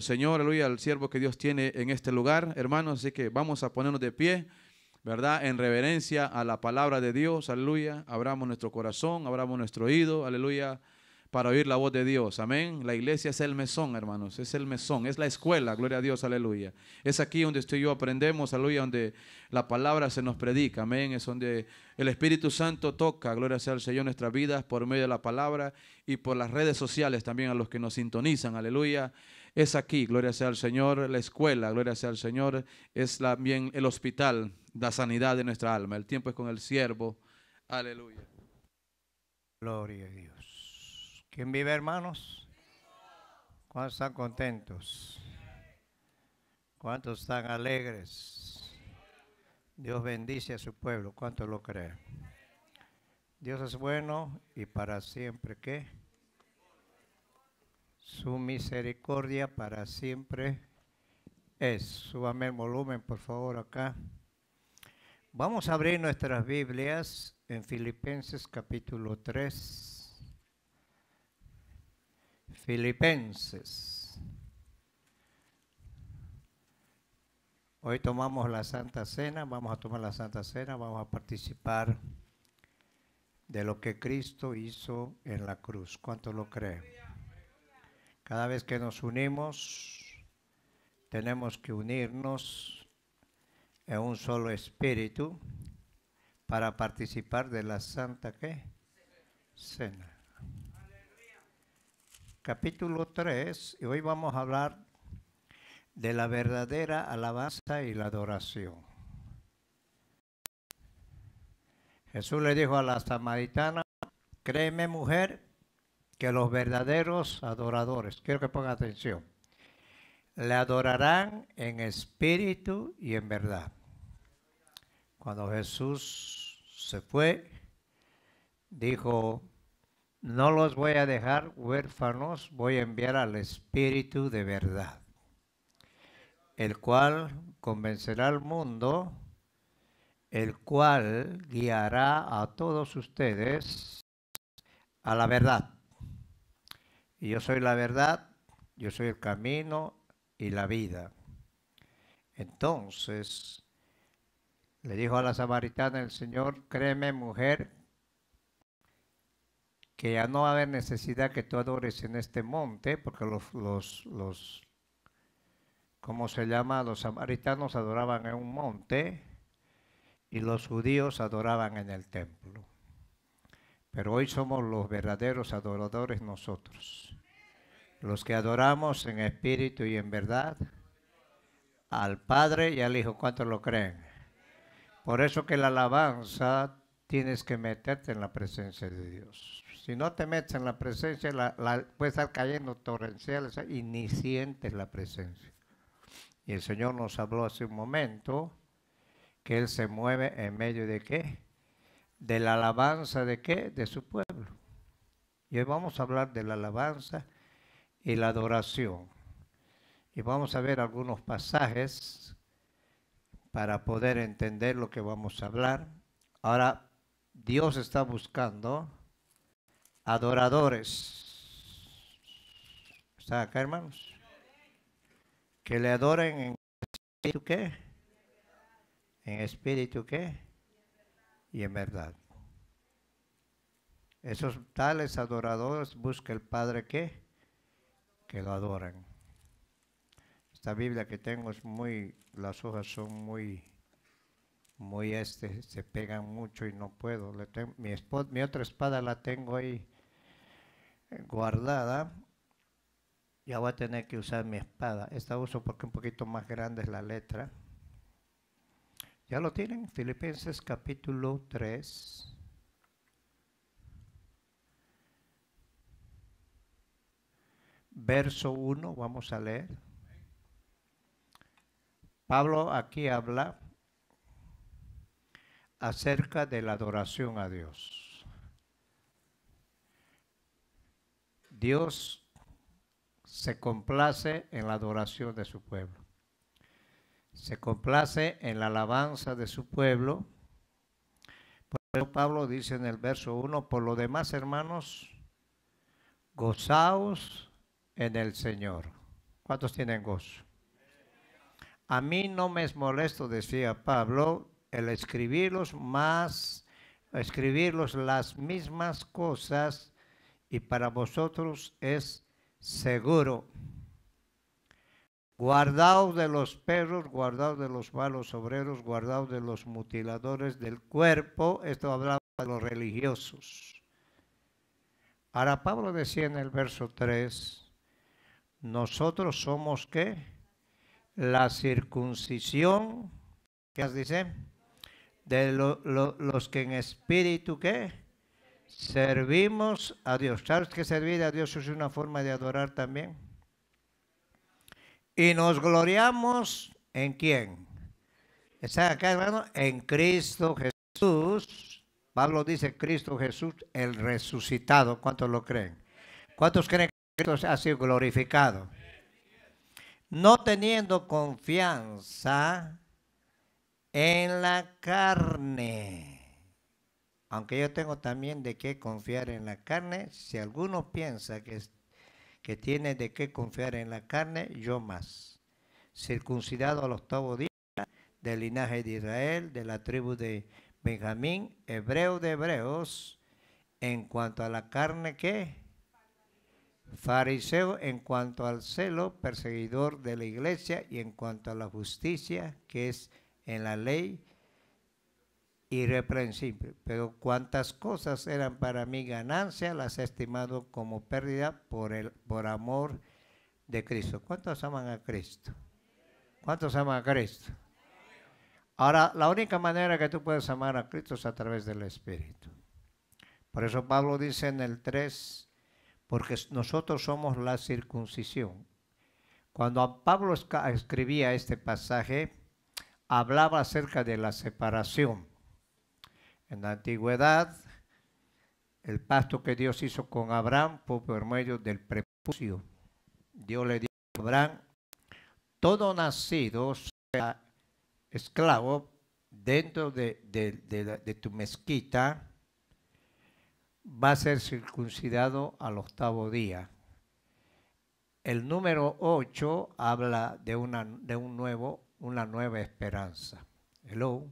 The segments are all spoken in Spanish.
Señor, aleluya, al siervo que Dios tiene en este lugar, hermanos. Así que vamos a ponernos de pie, ¿verdad? En reverencia a la palabra de Dios, aleluya. Abramos nuestro corazón, abramos nuestro oído, aleluya, para oír la voz de Dios, amén. La iglesia es el mesón, hermanos, es el mesón, es la escuela, gloria a Dios, aleluya. Es aquí donde usted y yo aprendemos, aleluya, donde la palabra se nos predica, amén. Es donde el Espíritu Santo toca, gloria sea al Señor, nuestras vidas por medio de la palabra y por las redes sociales también a los que nos sintonizan, aleluya. Es aquí, gloria sea al Señor, la escuela, gloria sea al Señor, es también el hospital, la sanidad de nuestra alma. El tiempo es con el siervo, aleluya. Gloria a Dios. ¿Quién vive, hermanos? ¿Cuántos están contentos? ¿Cuántos están alegres? Dios bendice a su pueblo. ¿Cuántos lo creen? Dios es bueno y para siempre, ¿qué? Su misericordia para siempre es. Súbame el volumen, por favor, acá. Vamos a abrir nuestras Biblias en Filipenses capítulo 3. Filipenses. Hoy tomamos la Santa Cena, vamos a tomar la Santa Cena, vamos a participar de lo que Cristo hizo en la cruz. ¿Cuánto lo creen? Cada vez que nos unimos, tenemos que unirnos en un solo espíritu para participar de la Santa ¿qué? Cena. Capítulo 3, y hoy vamos a hablar de la verdadera alabanza y la adoración. Jesús le dijo a la samaritana, créeme mujer, que los verdaderos adoradores, quiero que pongan atención, le adorarán en espíritu y en verdad. Cuando Jesús se fue, dijo, no los voy a dejar huérfanos, voy a enviar al Espíritu de verdad, el cual convencerá al mundo, el cual guiará a todos ustedes a la verdad. Y yo soy la verdad, yo soy el camino y la vida. Entonces, le dijo a la samaritana el Señor, créeme mujer, que ya no va a haber necesidad que tú adores en este monte, porque ¿cómo se llama? Los samaritanos adoraban en un monte y los judíos adoraban en el templo. Pero hoy somos los verdaderos adoradores nosotros, los que adoramos en espíritu y en verdad al Padre y al Hijo. ¿Cuántos lo creen? Por eso que la alabanza tienes que meterte en la presencia de Dios. Si no te metes en la presencia, puede estar cayendo torrenciales y ni sientes la presencia. Y el Señor nos habló hace un momento que Él se mueve en medio de ¿qué? De la alabanza de ¿qué? De su pueblo. Y hoy vamos a hablar de la alabanza y la adoración. Y vamos a ver algunos pasajes para poder entender lo que vamos a hablar. Ahora, Dios está buscando adoradores. ¿Están acá, hermanos? Que le adoren en espíritu ¿qué? En espíritu ¿qué? Y en verdad. Esos tales adoradores busca el Padre ¿qué? Que lo adoren. Esta Biblia que tengo es las hojas son muy se pegan mucho y no puedo. Mi otra espada la tengo ahí guardada. Ya voy a tener que usar mi espada. Esta uso porque un poquito más grande es la letra. ¿Ya lo tienen? Filipenses capítulo 3. Verso 1, vamos a leer. Pablo aquí habla acerca de la adoración a Dios. Dios se complace en la adoración de su pueblo. Se complace en la alabanza de su pueblo. Por eso Pablo dice en el verso 1, por lo demás, hermanos, gozaos en el Señor. ¿Cuántos tienen gozo? A mí no me es molesto, decía Pablo, el escribirlos las mismas cosas, y para vosotros es seguro. Guardaos de los perros, guardaos de los malos obreros, guardaos de los mutiladores del cuerpo. Esto hablaba de los religiosos. Ahora Pablo decía en el verso 3, nosotros somos ¿qué? La circuncisión, ¿qué dice? De los que en espíritu ¿qué? Servimos a Dios. ¿Sabes que servir a Dios es una forma de adorar también? Y nos gloriamos ¿en quién? ¿Está acá, hermano? En Cristo Jesús. Pablo dice Cristo Jesús, el resucitado. ¿Cuántos lo creen? ¿Cuántos creen que Cristo ha sido glorificado? No teniendo confianza en la carne. Aunque yo tengo también de qué confiar en la carne, si alguno piensa que tiene de qué confiar en la carne, yo más. Circuncidado al 8º día, del linaje de Israel, de la tribu de Benjamín, hebreo de hebreos, en cuanto a la carne, ¿qué? Fariseo en cuanto al celo, perseguidor de la iglesia, y en cuanto a la justicia, que es en la ley, irreprensible. Pero cuantas cosas eran para mí ganancia, las he estimado como pérdida por amor de Cristo. ¿Cuántos aman a Cristo? ¿Cuántos aman a Cristo? Ahora, la única manera que tú puedes amar a Cristo es a través del Espíritu. Por eso Pablo dice en el 3, porque nosotros somos la circuncisión. Cuando Pablo escribía este pasaje, hablaba acerca de la separación. En la antigüedad, el pacto que Dios hizo con Abraham fue por medio del prepucio. Dios le dijo a Abraham, todo nacido sea esclavo dentro de tu mezquita va a ser circuncidado al 8º día. El número 8 habla de una nueva esperanza. Hello.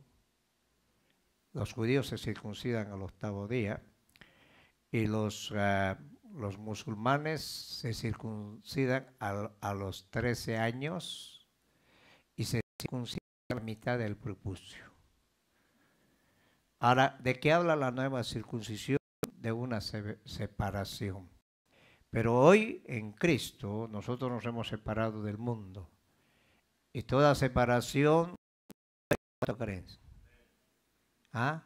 Los judíos se circuncidan al 8º día y los musulmanes se circuncidan a los 13 años y se circuncidan a la mitad del prepucio. Ahora, ¿de qué habla la nueva circuncisión? De una separación. Pero hoy en Cristo nosotros nos hemos separado del mundo. Y toda separación, ¿cuánto creen? ¿Ah?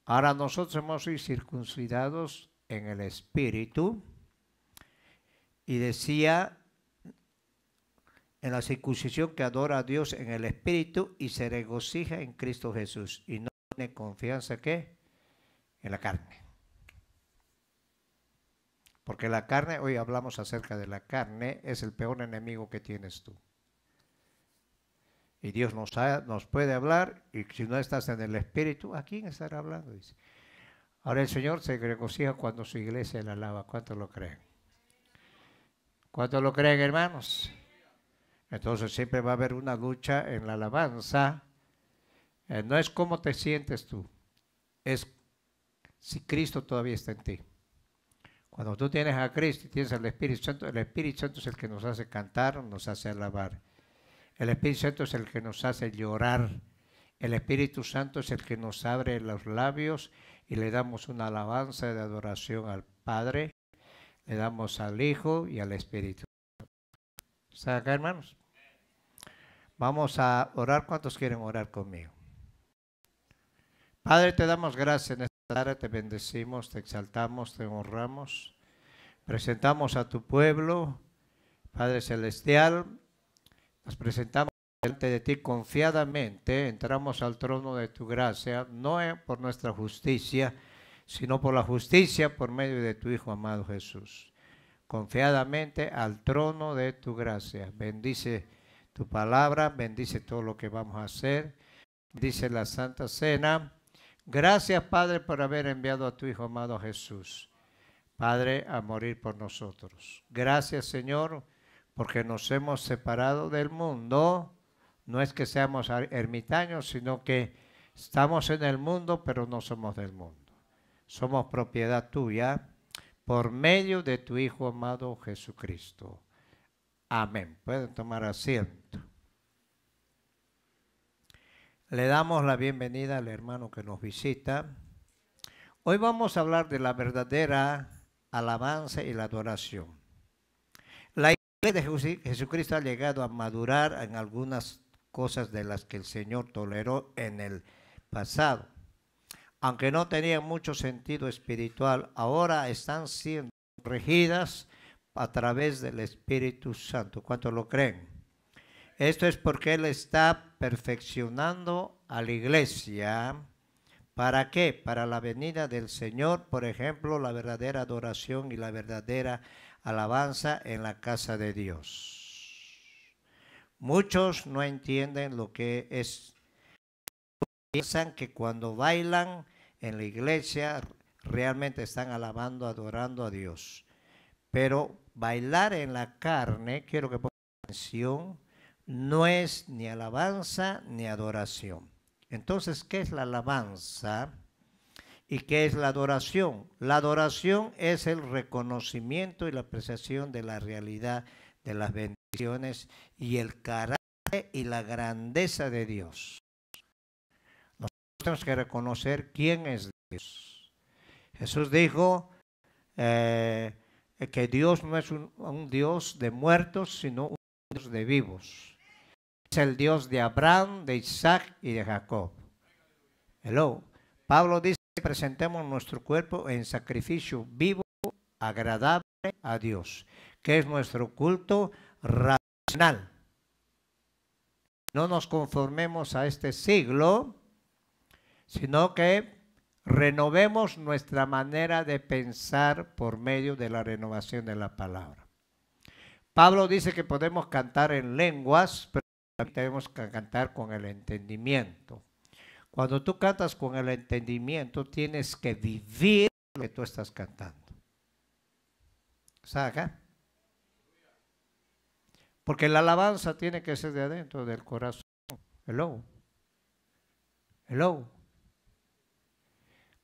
Ahora nosotros hemos sido circuncidados en el Espíritu. Y decía en la circuncisión que adora a Dios en el Espíritu y se regocija en Cristo Jesús. Y no tiene confianza ¿qué? En la carne. Porque la carne, hoy hablamos acerca de la carne, es el peor enemigo que tienes tú. Y Dios nos puede hablar, y si no estás en el Espíritu, ¿a quién estará hablando? Dice. Ahora el Señor se regocija cuando su iglesia la alaba. ¿Cuántos lo creen? ¿Cuántos lo creen, hermanos? Entonces siempre va a haber una lucha en la alabanza. No es cómo te sientes tú, es si Cristo todavía está en ti. Cuando tú tienes a Cristo y tienes al Espíritu Santo es el que nos hace cantar, nos hace alabar. El Espíritu Santo es el que nos hace llorar. El Espíritu Santo es el que nos abre los labios y le damos una alabanza de adoración al Padre, le damos al Hijo y al Espíritu. ¿Están acá, hermanos? Vamos a orar. ¿Cuántos quieren orar conmigo? Padre, te damos gracias en esta tarde, te bendecimos, te exaltamos, te honramos. Presentamos a tu pueblo, Padre Celestial, nos presentamos delante de ti confiadamente, entramos al trono de tu gracia, no por nuestra justicia, sino por la justicia por medio de tu Hijo amado Jesús. Confiadamente al trono de tu gracia. Bendice tu palabra, bendice todo lo que vamos a hacer, bendice la Santa Cena. Gracias, Padre, por haber enviado a tu Hijo amado Jesús, Padre, a morir por nosotros. Gracias, Señor, porque nos hemos separado del mundo. No es que seamos ermitaños, sino que estamos en el mundo, pero no somos del mundo. Somos propiedad tuya por medio de tu Hijo amado Jesucristo. Amén. Pueden tomar asiento. Le damos la bienvenida al hermano que nos visita. Hoy vamos a hablar de la verdadera alabanza y la adoración. La iglesia de Jesucristo ha llegado a madurar en algunas cosas de las que el Señor toleró en el pasado. Aunque no tenían mucho sentido espiritual, ahora están siendo regidas a través del Espíritu Santo. ¿Cuántos lo creen? Esto es porque Él está perfeccionando a la iglesia. ¿Para qué? Para la venida del Señor, por ejemplo, la verdadera adoración y la verdadera alabanza en la casa de Dios. Muchos no entienden lo que es. Piensan que cuando bailan en la iglesia realmente están alabando, adorando a Dios. Pero bailar en la carne, quiero que pongan atención, no es ni alabanza ni adoración. Entonces, ¿qué es la alabanza y qué es la adoración? La adoración es el reconocimiento y la apreciación de la realidad de las bendiciones y el carácter y la grandeza de Dios. Nosotros tenemos que reconocer quién es Dios. Jesús dijo que Dios no es un Dios de muertos, sino un Dios de vivos. Es el Dios de Abraham, de Isaac y de Jacob. Hello. Pablo dice que presentemos nuestro cuerpo en sacrificio vivo, agradable a Dios, que es nuestro culto racional. No nos conformemos a este siglo, sino que renovemos nuestra manera de pensar por medio de la renovación de la palabra. Pablo dice que podemos cantar en lenguas, pero tenemos que cantar con el entendimiento. Cuando tú cantas con el entendimiento, tienes que vivir lo que tú estás cantando. ¿Sabes acá? Porque la alabanza tiene que ser de adentro del corazón. Hello. Hello.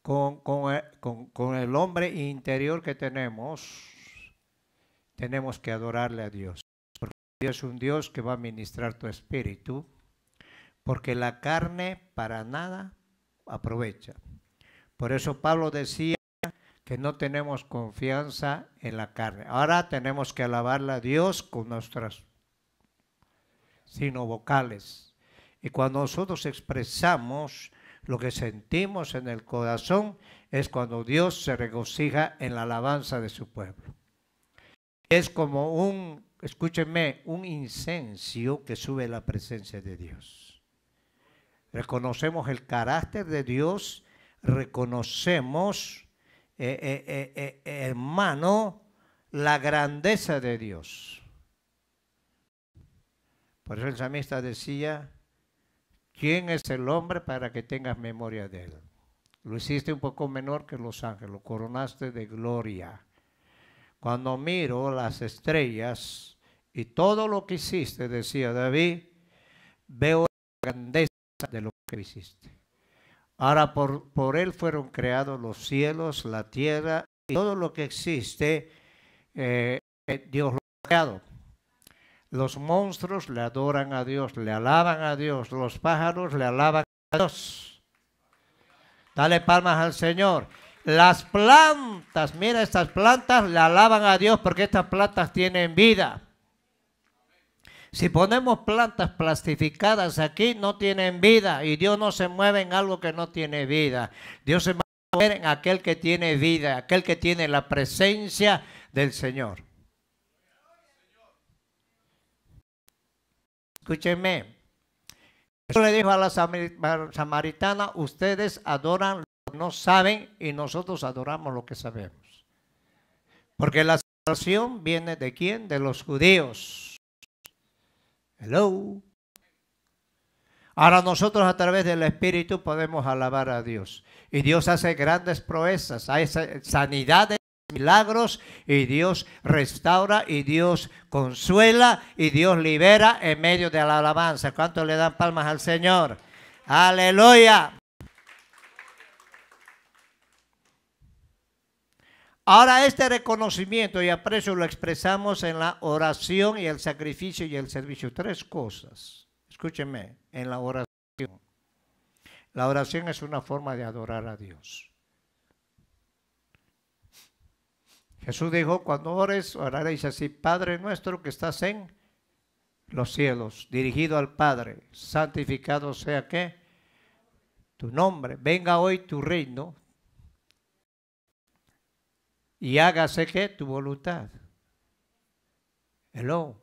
Con el hombre interior que tenemos que adorarle a Dios. Dios es un Dios que va a ministrar tu espíritu, porque la carne para nada aprovecha. Por eso Pablo decía que no tenemos confianza en la carne. Ahora tenemos que alabarle a Dios con nuestras signos vocales. Y cuando nosotros expresamos lo que sentimos en el corazón, es cuando Dios se regocija en la alabanza de su pueblo. Es como escúchenme, un incenso que sube a la presencia de Dios. Reconocemos el carácter de Dios, reconocemos, hermano, la grandeza de Dios. Por eso el salmista decía, ¿quién es el hombre para que tengas memoria de él? Lo hiciste un poco menor que los ángeles, lo coronaste de gloria. Cuando miro las estrellas y todo lo que hiciste, decía David, veo la grandeza de lo que hiciste. Ahora por él fueron creados los cielos, la tierra y todo lo que existe, Dios lo ha creado. Los monstruos le adoran a Dios, le alaban a Dios, los pájaros le alaban a Dios. Dale palmas al Señor. Las plantas, mira, estas plantas le alaban a Dios porque estas plantas tienen vida. Si ponemos plantas plastificadas aquí, no tienen vida y Dios no se mueve en algo que no tiene vida. Dios se mueve en aquel que tiene vida, aquel que tiene la presencia del Señor. Escúchenme. Jesús le dijo a la samaritana, ustedes adoran no saben y nosotros adoramos lo que sabemos. Porque la salvación viene ¿de quién? De los judíos. Hello. Ahora nosotros a través del Espíritu podemos alabar a Dios. Y Dios hace grandes proezas, hay sanidades milagros, y Dios restaura, y Dios consuela, y Dios libera en medio de la alabanza. ¿Cuánto le dan palmas al Señor? ¡Aleluya! Ahora este reconocimiento y aprecio lo expresamos en la oración y el sacrificio y el servicio. Tres cosas. Escúchenme, en la oración. La oración es una forma de adorar a Dios. Jesús dijo, cuando ores, oraréis así: Padre nuestro que estás en los cielos, dirigido al Padre, santificado sea ¿qué? Tu nombre. Venga hoy tu reino y hágase ¿qué? Tu voluntad. Hello.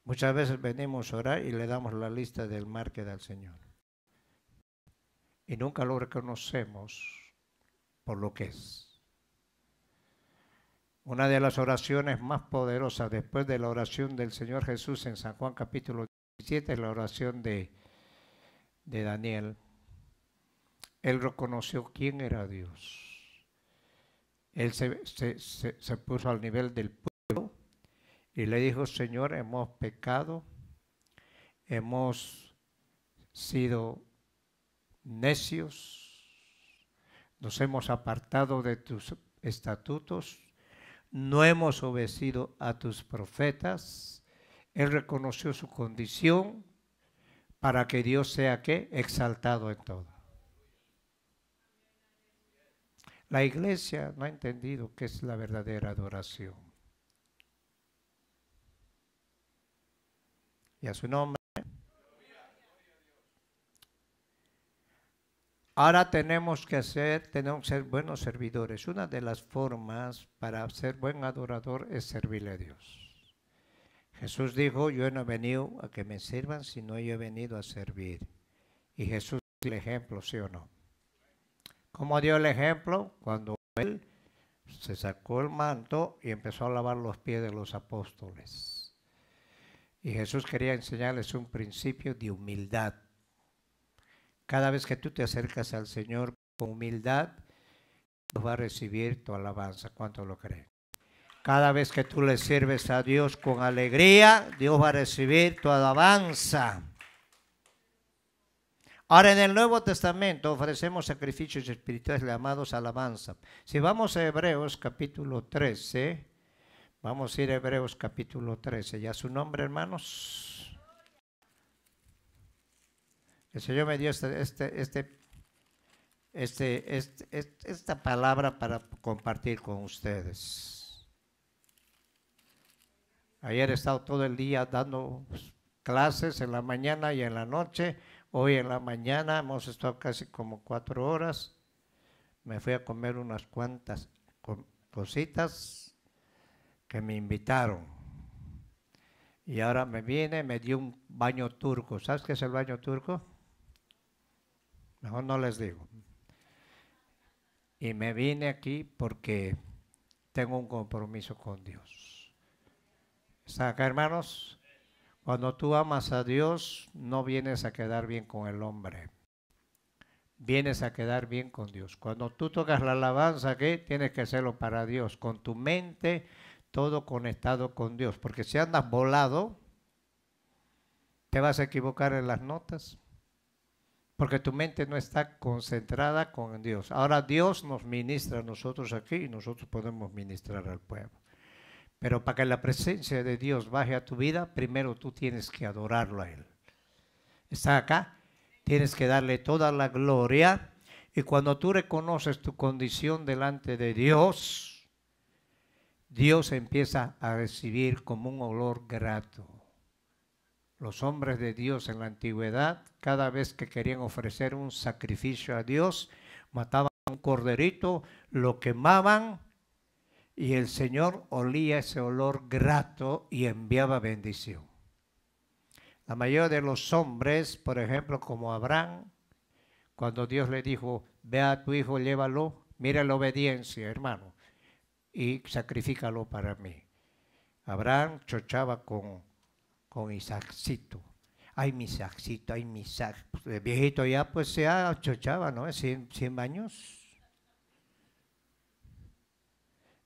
Muchas veces venimos a orar y le damos la lista del mal que da el Señor. Y nunca lo reconocemos por lo que es. Una de las oraciones más poderosas después de la oración del Señor Jesús en San Juan capítulo 17 es la oración de Daniel. Él reconoció quién era Dios. Él se puso al nivel del pueblo y le dijo: Señor, hemos pecado, hemos sido necios, nos hemos apartado de tus estatutos, no hemos obedecido a tus profetas. Él reconoció su condición para que Dios sea ¿qué? Exaltado en todo. La iglesia no ha entendido qué es la verdadera adoración. Y a su nombre. Ahora tenemos que ser buenos servidores. Una de las formas para ser buen adorador es servirle a Dios. Jesús dijo: yo no he venido a que me sirvan, sino yo he venido a servir. Y Jesús dio el ejemplo, ¿sí o no? ¿Cómo dio el ejemplo? Cuando él se sacó el manto y empezó a lavar los pies de los apóstoles. Y Jesús quería enseñarles un principio de humildad. Cada vez que tú te acercas al Señor con humildad, Dios va a recibir tu alabanza. ¿Cuánto lo creen? Cada vez que tú le sirves a Dios con alegría, Dios va a recibir tu alabanza. Ahora, en el Nuevo Testamento ofrecemos sacrificios espirituales llamados alabanza. Si vamos a Hebreos capítulo 13, vamos a ir a Hebreos capítulo 13. ¿Ya su nombre, hermanos? El Señor me dio esta palabra para compartir con ustedes. Ayer he estado todo el día dando clases en la mañana y en la noche. Hoy en la mañana hemos estado casi como 4 horas. Me fui a comer unas cuantas cositas que me invitaron. Y ahora me dio un baño turco. ¿Sabes qué es el baño turco? Mejor no les digo. Y me vine aquí porque tengo un compromiso con Dios. ¿Están acá, hermanos? Cuando tú amas a Dios, no vienes a quedar bien con el hombre. Vienes a quedar bien con Dios. Cuando tú tocas la alabanza aquí, tienes que hacerlo para Dios. Con tu mente, todo conectado con Dios. Porque si andas volado, te vas a equivocar en las notas. Porque tu mente no está concentrada con Dios. Ahora Dios nos ministra a nosotros aquí y nosotros podemos ministrar al pueblo. Pero para que la presencia de Dios baje a tu vida, primero tú tienes que adorarlo a Él. ¿Está acá? Tienes que darle toda la gloria. Y cuando tú reconoces tu condición delante de Dios, Dios empieza a recibir como un olor grato. Los hombres de Dios en la antigüedad, cada vez que querían ofrecer un sacrificio a Dios, mataban un corderito, lo quemaban y el Señor olía ese olor grato y enviaba bendición. La mayoría de los hombres, por ejemplo, como Abraham, cuando Dios le dijo: ve a tu hijo, llévalo, mira la obediencia, hermano, y sacrifícalo para mí. Abraham chochaba con Isaacito. Ay, mi Isaacito, ay, mi Isaac. El viejito ya pues se chochaba, ¿no? 100 años.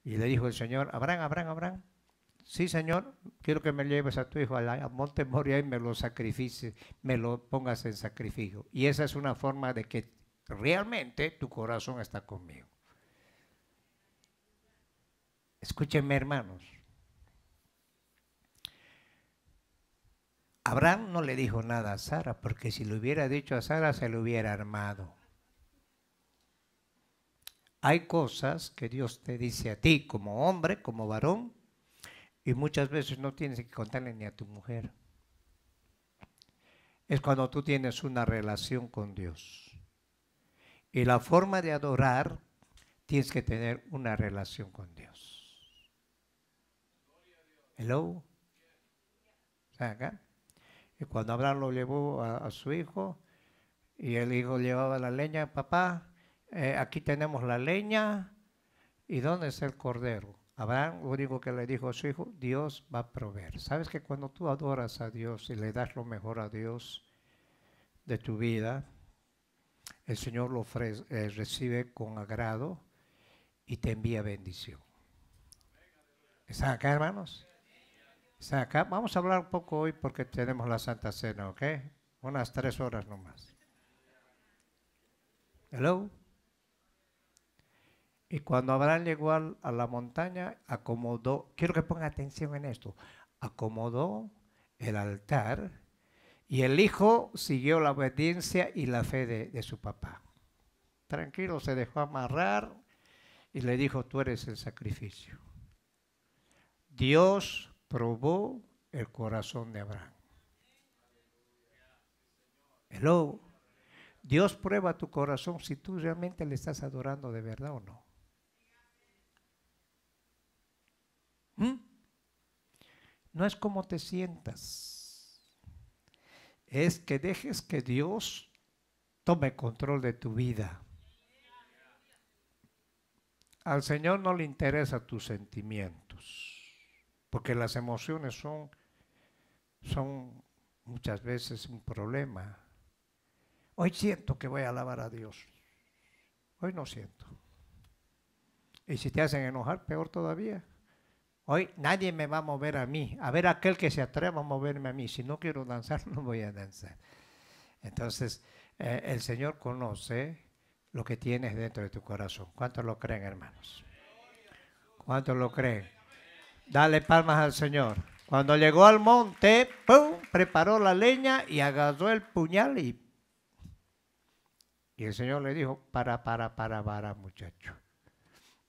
Y le dijo el Señor, Abraham, Abraham, Abraham, sí, Señor, quiero que me lleves a tu hijo al monte Moria y me lo sacrifiques, me lo pongas en sacrificio. Y esa es una forma de que realmente tu corazón está conmigo. Escúchenme, hermanos. Abraham no le dijo nada a Sara, porque si le hubiera dicho a Sara se le hubiera armado. Hay cosas que Dios te dice a ti como hombre, como varón, y muchas veces no tienes que contarle ni a tu mujer. Es cuando tú tienes una relación con Dios. Y la forma de adorar, tienes que tener una relación con Dios. Hello. ¿Acá? Y cuando Abraham lo llevó a su hijo, y el hijo llevaba la leña, papá, aquí tenemos la leña, ¿y dónde está el cordero? Abraham lo único que le dijo a su hijo, Dios va a proveer. ¿Sabes que cuando tú adoras a Dios y le das lo mejor a Dios de tu vida, el Señor lo recibe con agrado y te envía bendición? ¿Están acá, hermanos? ¿Están acá? Vamos a hablar un poco hoy porque tenemos la Santa Cena, ¿ok? Unas 3 horas nomás. Hello. Y cuando Abraham llegó a la montaña, acomodó, quiero que ponga atención en esto, acomodó el altar y el hijo siguió la obediencia y la fe de su papá. Tranquilo, se dejó amarrar y le dijo, tú eres el sacrificio. Dios probó el corazón de Abraham. Hello. Dios prueba tu corazón si tú realmente le estás adorando de verdad o no. No es como te sientas, es que dejes que Dios tome control de tu vida. Al Señor no le interesan tus sentimientos, porque las emociones son muchas veces un problema. Hoy siento que voy a alabar a Dios, hoy no siento. Y si te hacen enojar, peor todavía. Hoy nadie me va a mover a mí. A ver aquel que se atreva a moverme a mí. Si no quiero danzar, no voy a danzar. Entonces, el Señor conoce lo que tienes dentro de tu corazón. ¿Cuántos lo creen, hermanos? ¿Cuántos lo creen? Dale palmas al Señor. Cuando llegó al monte, ¡pum!, preparó la leña y agarró el puñal y el Señor le dijo, para, muchacho.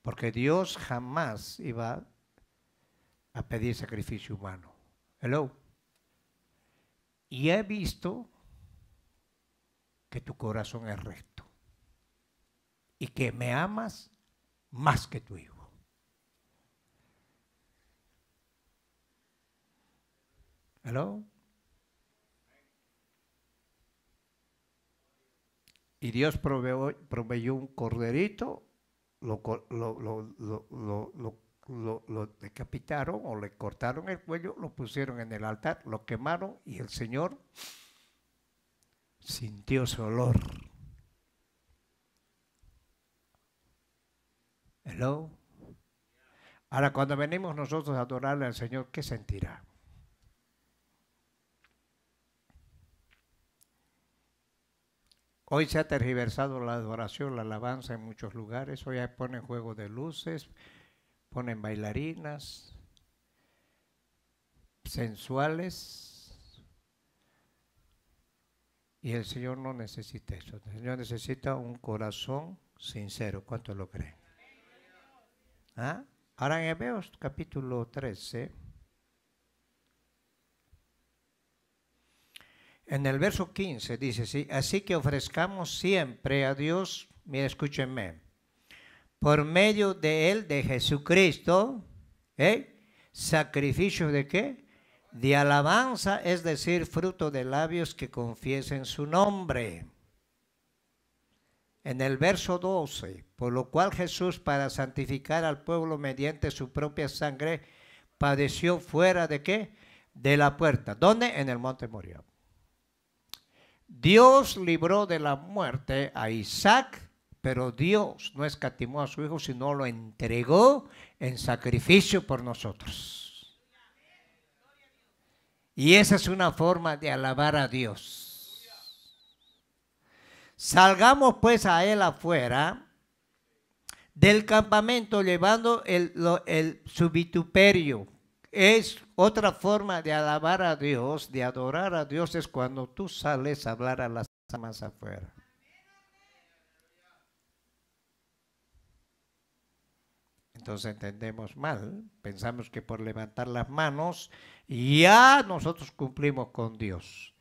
Porque Dios jamás iba a pedir sacrificio humano. Hello. Y he visto que tu corazón es recto y que me amas más que tu hijo. Hello. Y Dios proveyó un corderito, lo decapitaron o le cortaron el cuello, lo pusieron en el altar, lo quemaron y el Señor sintió su olor. Hello. Ahora, cuando venimos nosotros a adorarle al Señor, ¿qué sentirá? Hoy se ha tergiversado la adoración, la alabanza en muchos lugares. Hoy ponen juegos de luces, ponen bailarinas sensuales. Y el Señor no necesita eso. El Señor necesita un corazón sincero. ¿Cuántos lo creen? ¿Ah? Ahora en Hebreos capítulo 13. En el verso 15 dice, ¿sí? Así que ofrezcamos siempre a Dios, mira, escúchenme, por medio de Él, de Jesucristo, sacrificio de ¿qué? De alabanza, es decir, fruto de labios que confiesen su nombre. En el verso 12, por lo cual Jesús, para santificar al pueblo mediante su propia sangre, padeció fuera de ¿qué? De la puerta. ¿Dónde? En el monte Moriah. Dios libró de la muerte a Isaac Pero Dios no escatimó a su Hijo, sino lo entregó en sacrificio por nosotros. Y esa es una forma de alabar a Dios. Salgamos pues a Él afuera del campamento llevando su vituperio. Es otra forma de alabar a Dios, de adorar a Dios, es cuando tú sales a hablar a las almas afuera. Entonces entendemos mal, pensamos que por levantar las manos ya nosotros cumplimos con Dios.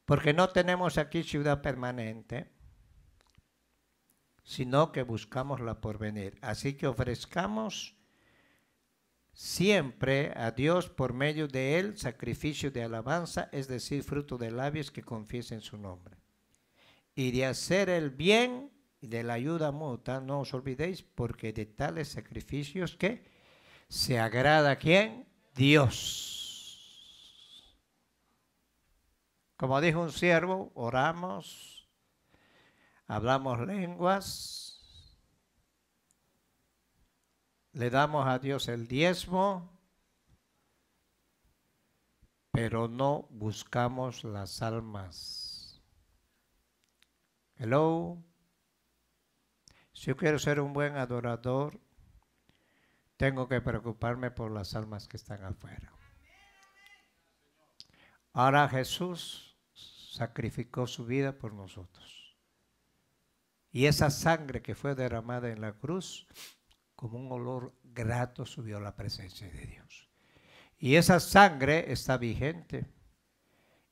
Porque no tenemos aquí ciudad permanente, sino que buscamos la porvenir. Así que ofrezcamos siempre a Dios por medio de Él sacrificio de alabanza, es decir, fruto de labios que confiesen su nombre. Y de hacer el bien y de la ayuda mutua, no os olvidéis, porque de tales sacrificios que se agrada a ¿quién? Dios. Como dijo un siervo, oramos, hablamos lenguas, le damos a Dios el diezmo, pero no buscamos las almas. Hello. Si yo quiero ser un buen adorador, tengo que preocuparme por las almas que están afuera. Ahora Jesús sacrificó su vida por nosotros. Y esa sangre que fue derramada en la cruz, como un olor grato, subió a la presencia de Dios. Y esa sangre está vigente.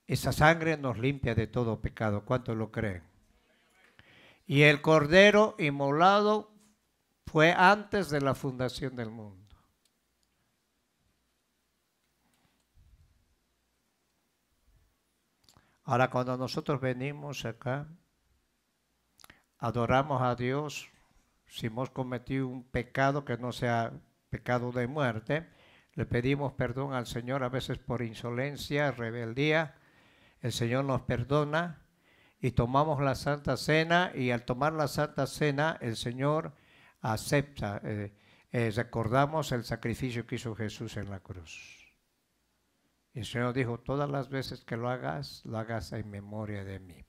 Esa sangre nos limpia de todo pecado. ¿Cuántos lo creen? Y el Cordero inmolado fue antes de la fundación del mundo. Ahora, cuando nosotros venimos acá, adoramos a Dios, si hemos cometido un pecado que no sea pecado de muerte, le pedimos perdón al Señor, a veces por insolencia, rebeldía, el Señor nos perdona y tomamos la Santa Cena, y al tomar la Santa Cena el Señor acepta, recordamos el sacrificio que hizo Jesús en la cruz. Y el Señor dijo, todas las veces que lo hagas en memoria de mí,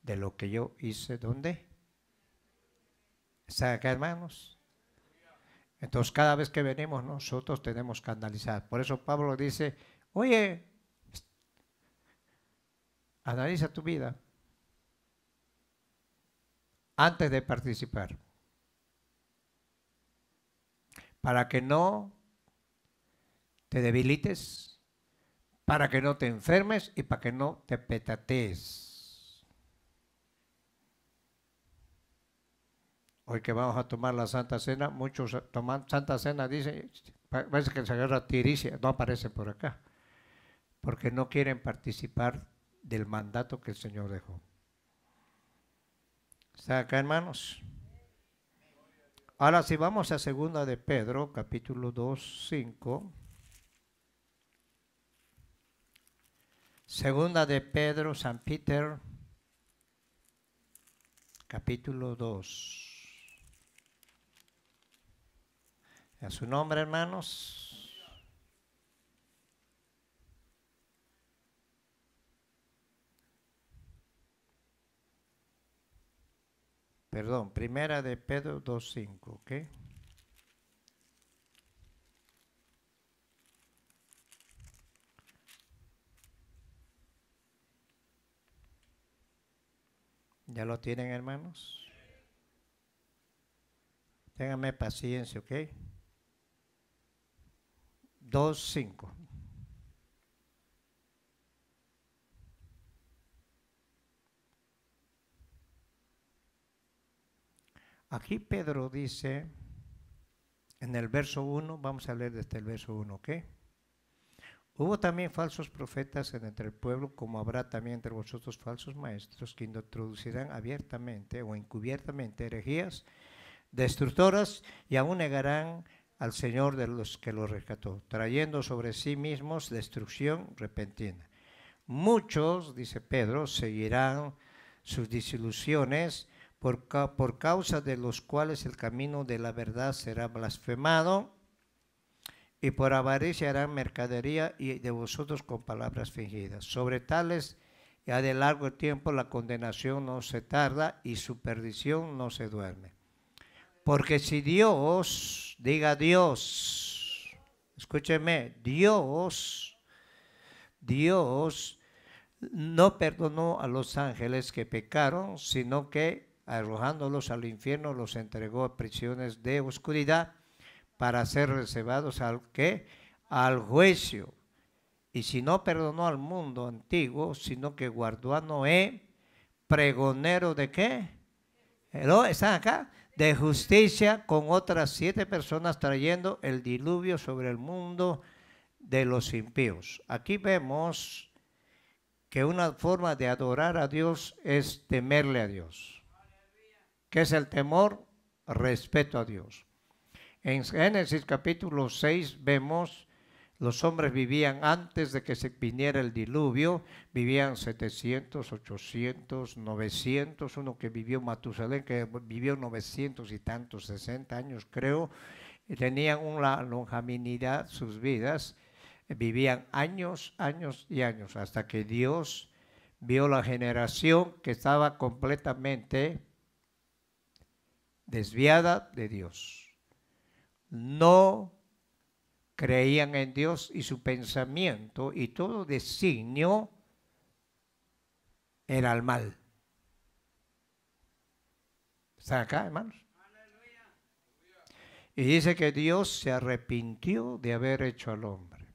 de lo que yo hice, ¿dónde? ¿Está acá, hermanos? Entonces cada vez que venimos nosotros tenemos que analizar. Por eso Pablo dice, oye, analiza tu vida antes de participar, para que no te debilites, para que no te enfermes y para que no te petatees. Hoy que vamos a tomar la Santa Cena, muchos toman Santa Cena, dicen, parece que se agarra tiricia, no aparece por acá, porque no quieren participar del mandato que el Señor dejó. ¿Está acá, hermanos? Ahora, si vamos a 2 de Pedro, capítulo 2, 5. 2 de Pedro, San Peter, capítulo 2. ¿A su nombre, hermanos? Perdón, 1 de Pedro 2:5, ¿ok? ¿Ya lo tienen, hermanos? Ténganme paciencia, ¿ok? 2:5. Aquí Pedro dice, en el verso 1, vamos a leer desde el verso 1, ¿ok? Hubo también falsos profetas entre el pueblo, como habrá también entre vosotros falsos maestros, que introducirán abiertamente o encubiertamente herejías destructoras, y aún negarán al Señor de los que los rescató, trayendo sobre sí mismos destrucción repentina. Muchos, dice Pedro, seguirán sus disilusiones, por causa de los cuales el camino de la verdad será blasfemado, y por avaricia harán mercadería y de vosotros con palabras fingidas. Sobre tales ya de largo tiempo la condenación no se tarda y su perdición no se duerme. Porque si Dios, diga Dios, escúcheme, Dios no perdonó a los ángeles que pecaron, sino que arrojándolos al infierno los entregó a prisiones de oscuridad para ser reservados al ¿qué? Al juicio. Y si no perdonó al mundo antiguo, sino que guardó a Noé, pregonero de ¿qué? ¿Están acá? De justicia, con otras 7 personas trayendo el diluvio sobre el mundo de los impíos. Aquí vemos que una forma de adorar a Dios es temerle a Dios. ¿Qué es el temor? Respeto a Dios. En Génesis capítulo 6 vemos los hombres vivían antes de que se viniera el diluvio, vivían 700, 800, 900, uno que vivió Matusalén, que vivió 900 y tantos, 60 años creo, y tenían una longevidad sus vidas, vivían años, años y años, hasta que Dios vio la generación que estaba completamente desviada de Dios. No creían en Dios y su pensamiento y todo designio era el mal. ¿Están acá, hermanos? Y dice que Dios se arrepintió de haber hecho al hombre.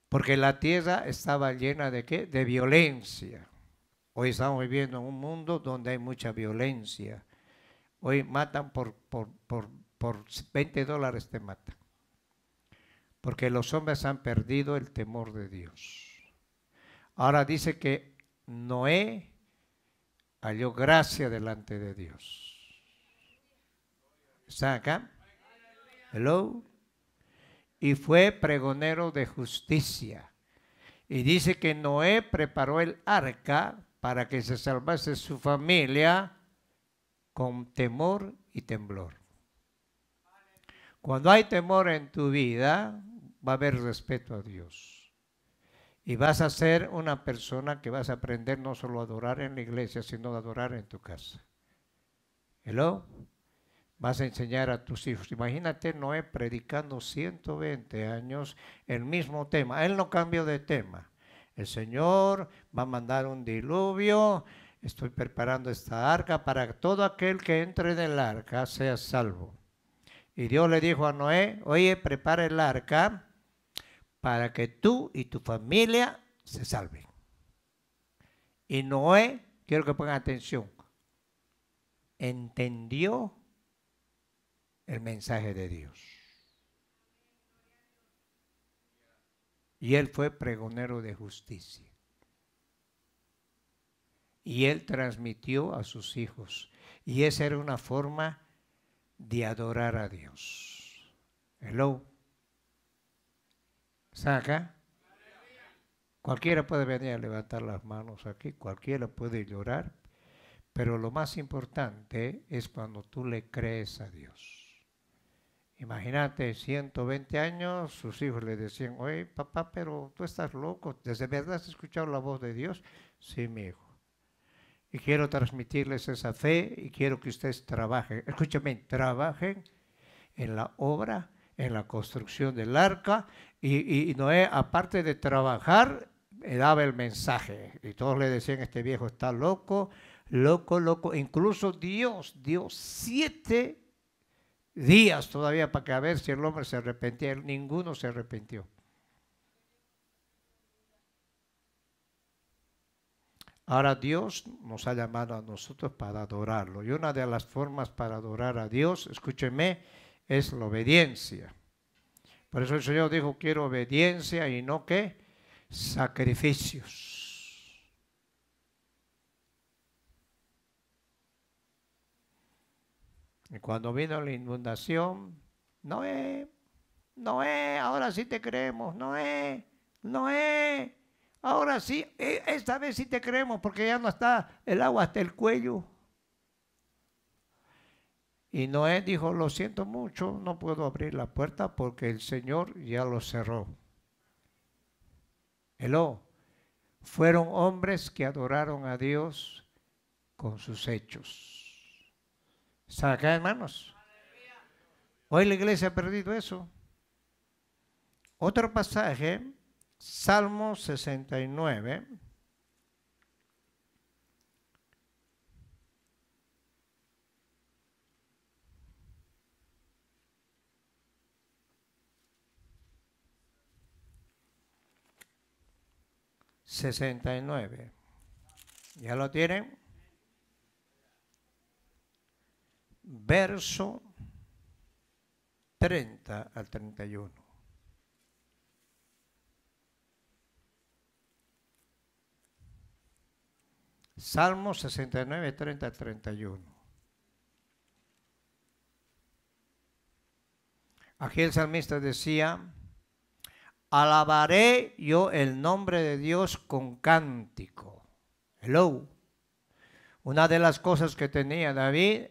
Porque la tierra estaba llena de ¿qué? De violencia. Hoy estamos viviendo en un mundo donde hay mucha violencia. Hoy matan por $20 te matan. Porque los hombres han perdido el temor de Dios. Ahora dice que Noé halló gracia delante de Dios. ¿Están acá? Hello. Y fue pregonero de justicia. Y dice que Noé preparó el arca para que se salvase su familia con temor y temblor. Cuando hay temor en tu vida, va a haber respeto a Dios. Y vas a ser una persona que vas a aprender no solo a adorar en la iglesia, sino a adorar en tu casa. Hello. Vas a enseñar a tus hijos. Imagínate Noé predicando 120 años el mismo tema. Él no cambió de tema. El Señor va a mandar un diluvio. Estoy preparando esta arca para que todo aquel que entre en el arca sea salvo. Y Dios le dijo a Noé, oye, prepara el arca para que tú y tu familia se salven. Y Noé, quiero que pongan atención, entendió el mensaje de Dios. Y él fue pregonero de justicia. Y él transmitió a sus hijos. Y esa era una forma de adorar a Dios. Hello. ¿Está acá? Cualquiera puede venir a levantar las manos aquí, cualquiera puede llorar, pero lo más importante es cuando tú le crees a Dios. Imagínate, 120 años, sus hijos le decían, oye, papá, pero tú estás loco, ¿desde verdad has escuchado la voz de Dios? Sí, mi hijo. Y quiero transmitirles esa fe y quiero que ustedes trabajen, escúchame, trabajen en la obra, en la construcción del arca, y Noé, aparte de trabajar, daba el mensaje. Y todos le decían, este viejo está loco, loco, loco. Incluso Dios dio 7 días todavía para que a ver si el hombre se arrepentía. Ninguno se arrepintió. Ahora Dios nos ha llamado a nosotros para adorarlo. Y una de las formas para adorar a Dios, escúcheme, es la obediencia. Por eso el Señor dijo, quiero obediencia y no ¿qué? Sacrificios. Y cuando vino la inundación, Noé, ahora sí te creemos, Noé, ahora sí, esta vez sí te creemos porque ya no está el agua hasta el cuello. Y Noé dijo, lo siento mucho, no puedo abrir la puerta porque el Señor ya lo cerró. Hello. Fueron hombres que adoraron a Dios con sus hechos. ¿Están acá, hermanos? Hoy la iglesia ha perdido eso. Otro pasaje, Salmo 69. ¿Ya lo tienen? Verso 30 al 31. Salmo 69, 30 al 31. Aquí el salmista decía, alabaré yo el nombre de Dios con cántico. Hello. Una de las cosas que tenía David,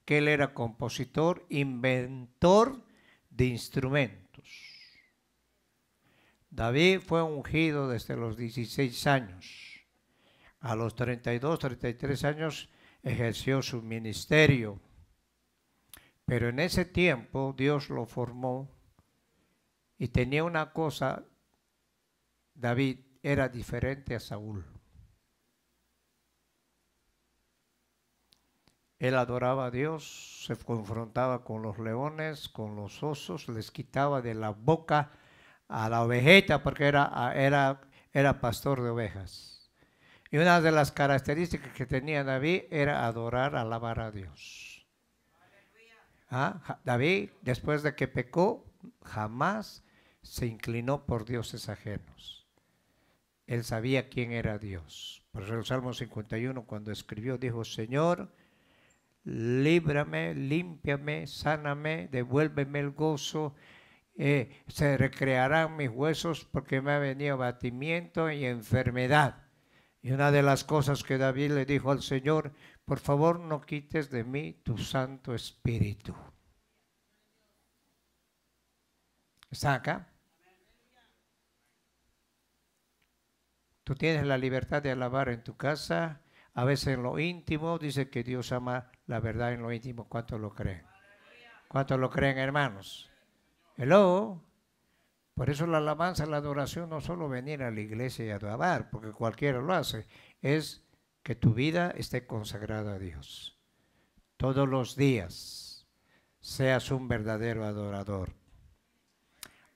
que él era compositor, inventor de instrumentos. David fue ungido desde los 16 años. A los 32, 33 años ejerció su ministerio. Pero en ese tiempo Dios lo formó y tenía una cosa, David era diferente a Saúl. Él adoraba a Dios, se confrontaba con los leones, con los osos, les quitaba de la boca a la ovejeta porque era pastor de ovejas. Y una de las características que tenía David era adorar, alabar a Dios. David, después de que pecó, jamás se inclinó por dioses ajenos. Él sabía quién era Dios. Por eso el Salmo 51, cuando escribió, dijo, Señor, líbrame, límpiame, sáname, devuélveme el gozo, se recrearán mis huesos porque me ha venido abatimiento y enfermedad. Y una de las cosas que David le dijo al Señor, por favor no quites de mí tu Santo Espíritu. ¿Está acá? Tú tienes la libertad de alabar en tu casa, a veces en lo íntimo, dice que Dios ama la verdad en lo íntimo. ¿Cuántos lo creen? ¿Cuántos lo creen, hermanos? Hello. Por eso la alabanza, la adoración, no solo venir a la iglesia y adorar, porque cualquiera lo hace, es que tu vida esté consagrada a Dios. Todos los días seas un verdadero adorador.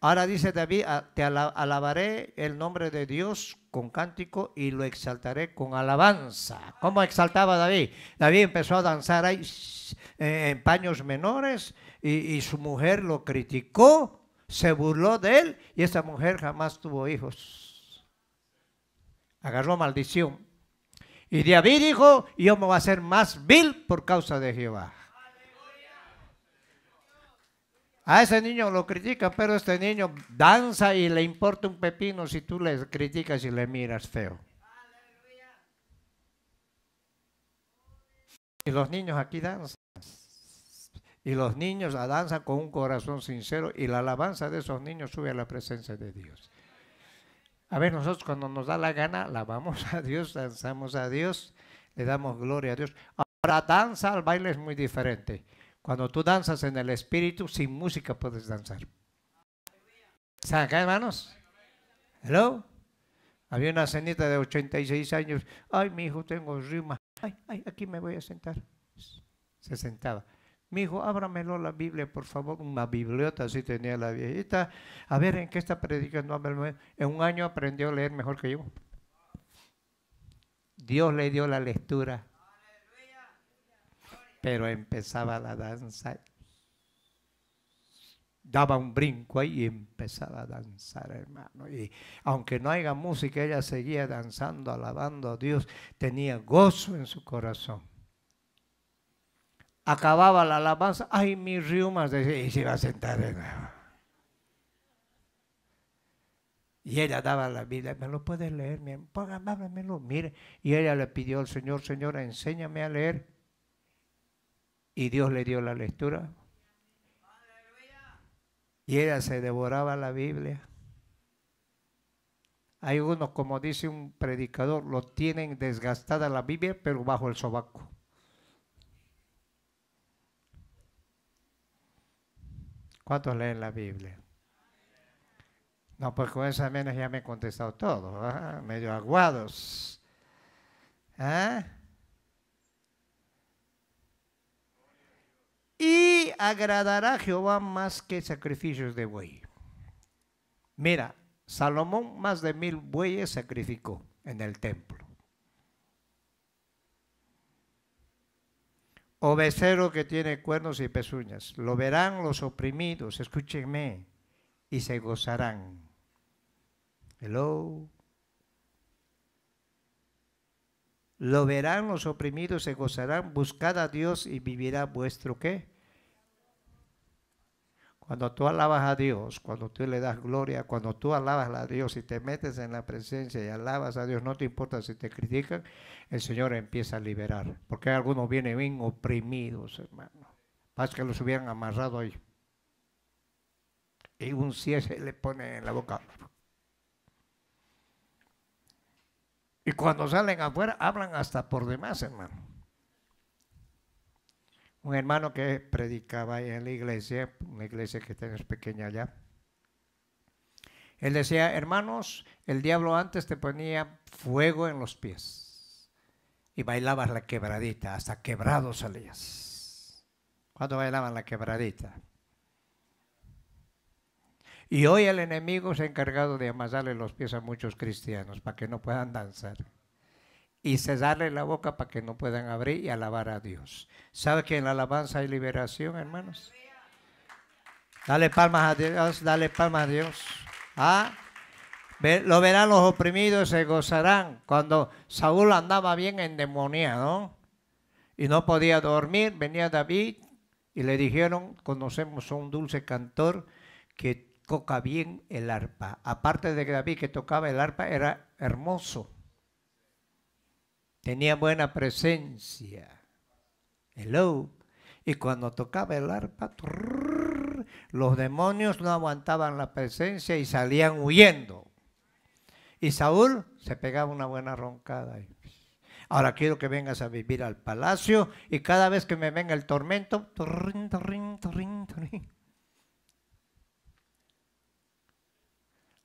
Ahora dice David, te alabaré el nombre de Dios con cántico y lo exaltaré con alabanza. ¿Cómo exaltaba David? David empezó a danzar ahí en paños menores y su mujer lo criticó, se burló de él y esa mujer jamás tuvo hijos. Agarró maldición. Y David dijo, yo me voy a hacer más vil por causa de Jehová. A ese niño lo critican, pero este niño danza y le importa un pepino si tú le criticas y le miras feo. Y los niños aquí danzan. Y los niños danzan con un corazón sincero y la alabanza de esos niños sube a la presencia de Dios. A ver, nosotros cuando nos da la gana, alabamos a Dios, danzamos a Dios, le damos gloria a Dios. Ahora, danza al baile es muy diferente. Cuando tú danzas en el espíritu, sin música puedes danzar. ¿Están acá, hermanos? ¿Hello? Había una cenita de 86 años. Ay, mi hijo, tengo rima. Ay, aquí me voy a sentar. Se sentaba. Mi hijo, ábramelo la Biblia, por favor. Una bibliota así tenía la viejita. A ver, ¿en qué está predicando? En un año aprendió a leer mejor que yo. Dios le dio la lectura. Pero empezaba la danza. Daba un brinco ahí y empezaba a danzar, hermano. Y aunque no haya música, ella seguía danzando, alabando a Dios. Tenía gozo en su corazón. Acababa la alabanza. Ay, mis riumas. Y se iba a sentar. Y ella daba la Biblia, ¿me lo puedes leer? Háblamelo, mire. Y ella le pidió al Señor, Señora, enséñame a leer. Y Dios le dio la lectura. Y ella se devoraba la Biblia. Hay unos, como dice un predicador, lo tienen desgastada la Biblia, pero bajo el sobaco. ¿Cuántos leen la Biblia? No, pues con esas menos ya me he contestado todo, ¿verdad? Medio aguados. ¿Ah? Y agradará a Jehová más que sacrificios de buey. Mira, Salomón más de 1000 bueyes sacrificó en el templo. O becerro que tiene cuernos y pezuñas. Lo verán los oprimidos, escúchenme, y se gozarán. Hello. Lo verán los oprimidos, se gozarán. Buscad a Dios y vivirá vuestro ¿qué? Cuando tú alabas a Dios, cuando tú le das gloria, cuando tú alabas a Dios y te metes en la presencia y alabas a Dios, no te importa si te critican, el Señor empieza a liberar. Porque algunos vienen bien oprimidos, hermano. Pasa que los hubieran amarrado ahí. Y un cierre le pone en la boca. Y cuando salen afuera, hablan hasta por demás, hermano. Un hermano que predicaba ahí en la iglesia, una iglesia que tenemos pequeña allá. Él decía, hermanos, el diablo antes te ponía fuego en los pies y bailabas la quebradita, hasta quebrado salías. ¿Cuándo bailaban la quebradita? Y hoy el enemigo se ha encargado de amasarle los pies a muchos cristianos para que no puedan danzar. Y cerrarle la boca para que no puedan abrir y alabar a Dios. ¿Sabe que en la alabanza hay liberación, hermanos? Dale palmas a Dios, dale palmas a Dios. ¿Ah? Lo verán los oprimidos, se gozarán. Cuando Saúl andaba bien endemoniado y no podía dormir, venía David y le dijeron, conocemos a un dulce cantor que toca bien el arpa. Aparte de que David que tocaba el arpa era hermoso. Tenía buena presencia. Hello. Y cuando tocaba el arpa, los demonios no aguantaban la presencia y salían huyendo. Y Saúl se pegaba una buena roncada. Ahora quiero que vengas a vivir al palacio y cada vez que me venga el tormento,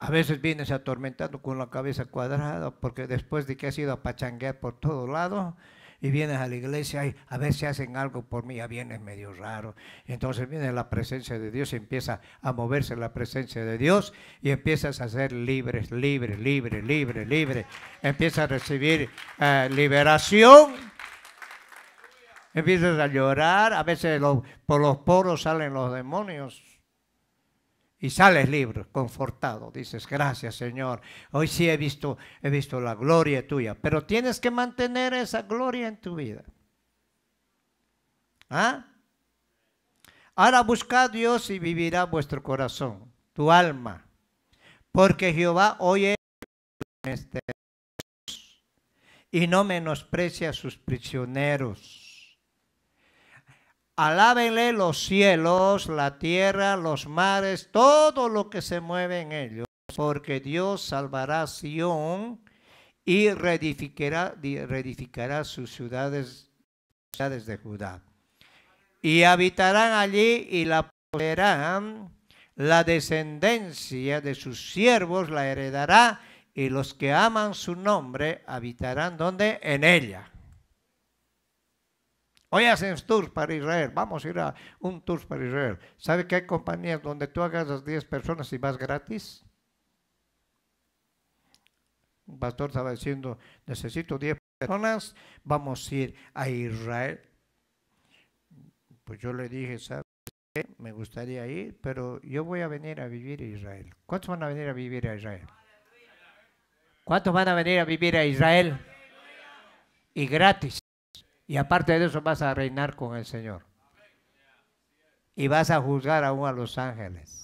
a veces vienes atormentado con la cabeza cuadrada porque después de que has ido a pachanguear por todos lados y vienes a la iglesia y a ver si hacen algo por mí, ya vienes medio raro. Y entonces viene la presencia de Dios y empieza a moverse la presencia de Dios y empiezas a ser libre. Empiezas a recibir liberación. Empiezas a llorar, a veces por los poros salen los demonios. Y sales libre, confortado. Dices, gracias Señor. Hoy sí he visto la gloria tuya. Pero tienes que mantener esa gloria en tu vida. ¿Ah? Ahora buscad a Dios y vivirá vuestro corazón, tu alma. Porque Jehová oye y no menosprecia a sus prisioneros. Alábenle los cielos, la tierra, los mares, todo lo que se mueve en ellos, porque Dios salvará a Sión y reedificará sus ciudades de Judá. Y habitarán allí y la poseerán, la descendencia de sus siervos la heredará, y los que aman su nombre habitarán, ¿dónde? En ella. Hoy hacen tours para Israel, vamos a ir a un tour para Israel. ¿Sabe que hay compañías donde tú agarras 10 personas y vas gratis? Un pastor estaba diciendo, necesito 10 personas, vamos a ir a Israel. Pues yo le dije, ¿sabe qué? Me gustaría ir, pero yo voy a venir a vivir a Israel. ¿Cuántos van a venir a vivir a Israel? ¿Cuántos van a venir a vivir a Israel? Y gratis. Y aparte de eso vas a reinar con el Señor. Y vas a juzgar aún a los ángeles.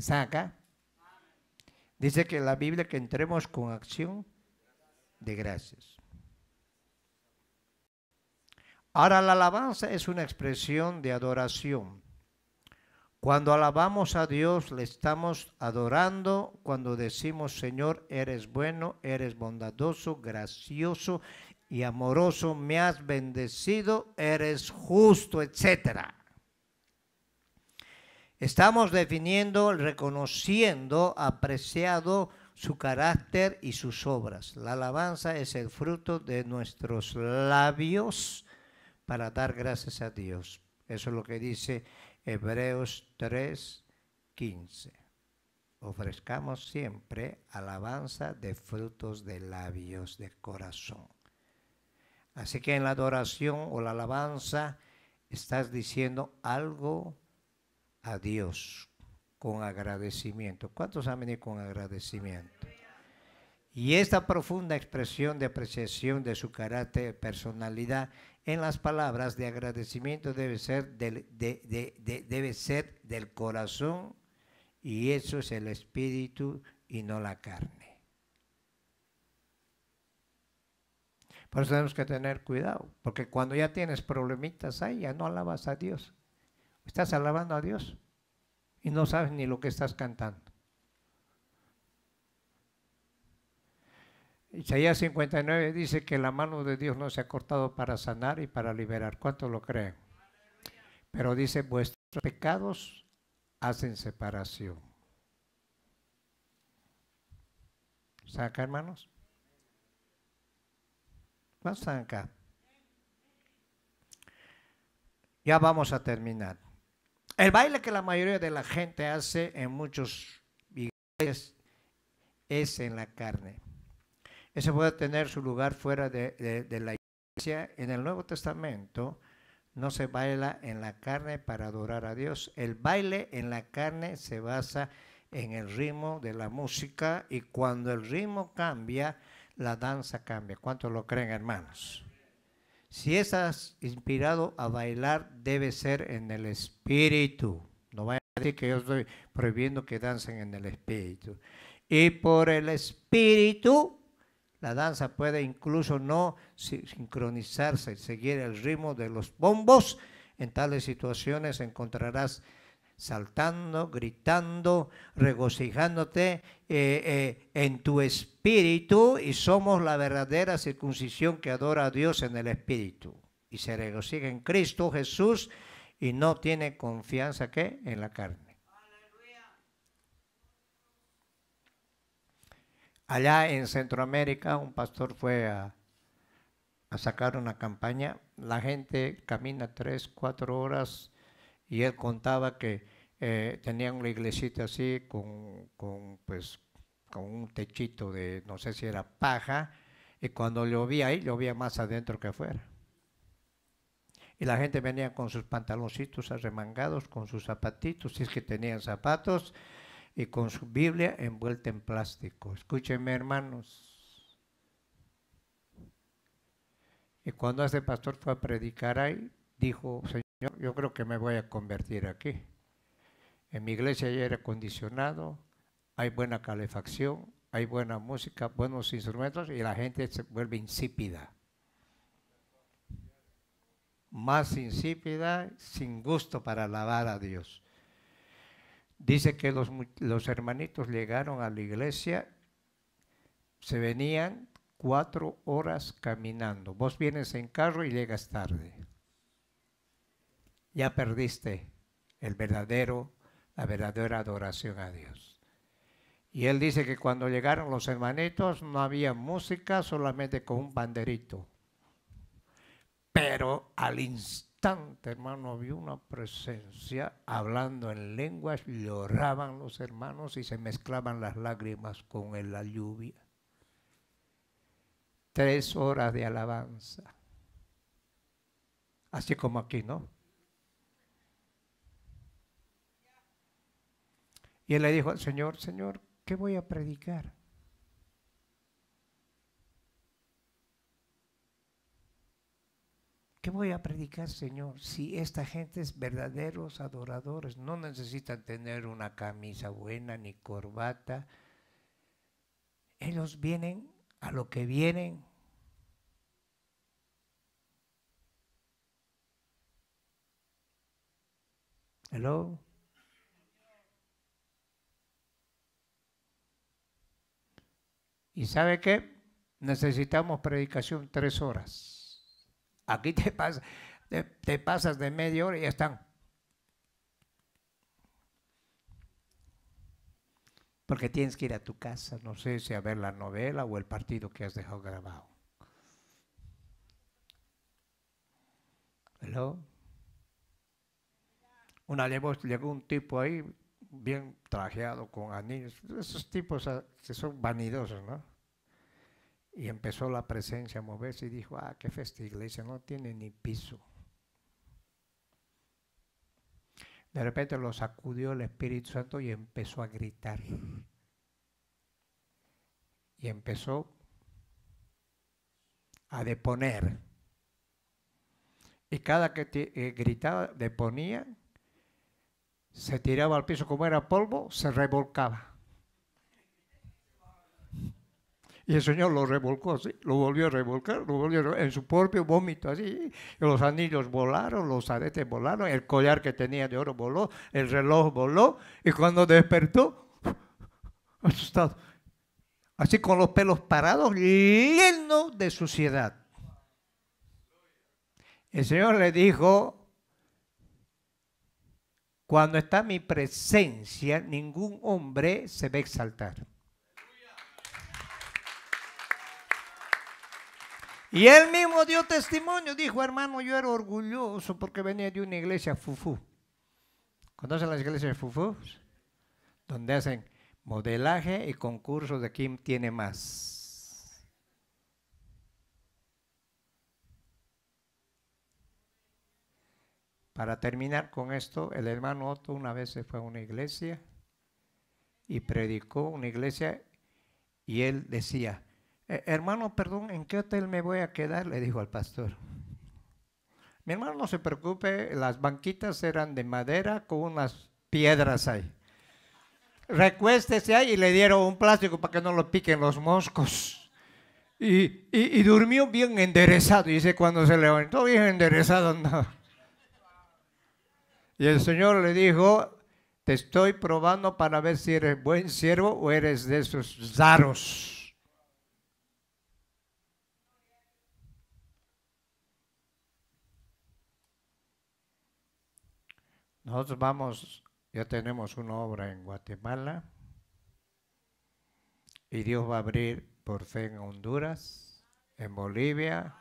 ¿Están acá? Dice que la Biblia que entremos con acción de gracias. Ahora la alabanza es una expresión de adoración. Cuando alabamos a Dios, le estamos adorando cuando decimos, Señor, eres bueno, eres bondadoso, gracioso y amoroso, me has bendecido, eres justo, etc. Estamos definiendo, reconociendo, apreciando su carácter y sus obras. La alabanza es el fruto de nuestros labios para dar gracias a Dios. Eso es lo que dice Hebreos 3:15. Ofrezcamos siempre alabanza de frutos de labios, de corazón. Así que en la adoración o la alabanza estás diciendo algo a Dios con agradecimiento. ¿Cuántos han venido con agradecimiento? Y esta profunda expresión de apreciación de su carácter, personalidad, en las palabras de agradecimiento debe ser del corazón, y eso es el espíritu y no la carne. Por eso tenemos que tener cuidado, porque cuando ya tienes problemitas ahí, ya no alabas a Dios. Estás alabando a Dios y no sabes ni lo que estás cantando. Isaías 59 dice que la mano de Dios no se ha cortado para sanar y para liberar. ¿Cuántos lo creen? Pero dice, vuestros pecados hacen separación. ¿Están acá, hermanos? ¿Cuántos están acá? Ya vamos a terminar. El baile que la mayoría de la gente hace en muchos iglesias es en la carne. Ese puede tener su lugar fuera de la iglesia. En el Nuevo Testamento no se baila en la carne para adorar a Dios. El baile en la carne se basa en el ritmo de la música, y cuando el ritmo cambia, la danza cambia. ¿Cuántos lo creen, hermanos? Si estás inspirado a bailar, debe ser en el espíritu. No vaya a decir que yo estoy prohibiendo que dancen en el espíritu. Y por el espíritu, la danza puede incluso no sincronizarse, seguir el ritmo de los bombos. En tales situaciones encontrarás saltando, gritando, regocijándote en tu espíritu, y somos la verdadera circuncisión que adora a Dios en el espíritu y se regocija en Cristo Jesús y no tiene confianza ¿qué? En la carne. Allá en Centroamérica un pastor fue a sacar una campaña. La gente camina 3, 4 horas y él contaba que tenían una iglesita así con un techito de, no sé si era paja, y cuando llovía ahí, llovía más adentro que afuera. Y la gente venía con sus pantaloncitos arremangados, con sus zapatitos, si es que tenían zapatos, y con su Biblia envuelta en plástico. Escúchenme, hermanos. Y cuando ese pastor fue a predicar ahí, dijo, Señor, yo creo que me voy a convertir aquí. En mi iglesia hay aire acondicionado, hay buena calefacción, hay buena música, buenos instrumentos, y la gente se vuelve insípida. Más insípida, sin gusto para alabar a Dios. Dice que los hermanitos llegaron a la iglesia, se venían 4 horas caminando. Vos vienes en carro y llegas tarde. Ya perdiste la verdadera adoración a Dios. Y él dice que cuando llegaron los hermanitos no había música, solamente con un banderito. Pero al instante, hermano, había una presencia hablando en lenguas, lloraban los hermanos y se mezclaban las lágrimas con la lluvia. 3 horas de alabanza. Así como aquí, ¿no? Y él le dijo al Señor, Señor, ¿qué voy a predicar? ¿Qué voy a predicar, Señor? Si esta gente es verdaderos adoradores, no necesitan tener una camisa buena ni corbata. Ellos vienen a lo que vienen. Hello. ¿Y sabe qué? Necesitamos predicación 3 horas. Aquí te pasas de media hora y ya están. Porque tienes que ir a tu casa, no sé si a ver la novela o el partido que has dejado grabado. ¿Hello? Una vez llegó un tipo ahí, bien trajeado, con anillos. Esos tipos que son vanidosos, ¿no? Y empezó la presencia a moverse y dijo, qué fe esta iglesia, no tiene ni piso. De repente lo sacudió el Espíritu Santo y empezó a gritar. Y empezó a deponer. Y cada que gritaba, deponía, se tiraba al piso, como era polvo, se revolcaba. Y el Señor lo revolcó así, lo volvió a revolcar, en su propio vómito así. Los anillos volaron, los aretes volaron, el collar que tenía de oro voló, el reloj voló. Y cuando despertó, asustado, así con los pelos parados, lleno de suciedad. El Señor le dijo, cuando está mi presencia, ningún hombre se va a exaltar. Y él mismo dio testimonio, dijo, hermano, yo era orgulloso porque venía de una iglesia fufú. ¿Conocen las iglesias fufú? Donde hacen modelaje y concursos de quién tiene más. Para terminar con esto, el hermano Otto una vez se fue a una iglesia y predicó una iglesia y él decía, hermano, perdón, ¿en qué hotel me voy a quedar? Le dijo al pastor. Mi hermano, no se preocupe, las banquitas eran de madera con unas piedras ahí. Recuéstese ahí y le dieron un plástico para que no lo piquen los moscos. Y durmió bien enderezado. Y dice, cuando se levantó bien enderezado, no. Y el Señor le dijo, te estoy probando para ver si eres buen siervo o eres de esos zaros. Nosotros ya tenemos una obra en Guatemala y Dios va a abrir por fe en Honduras, en Bolivia.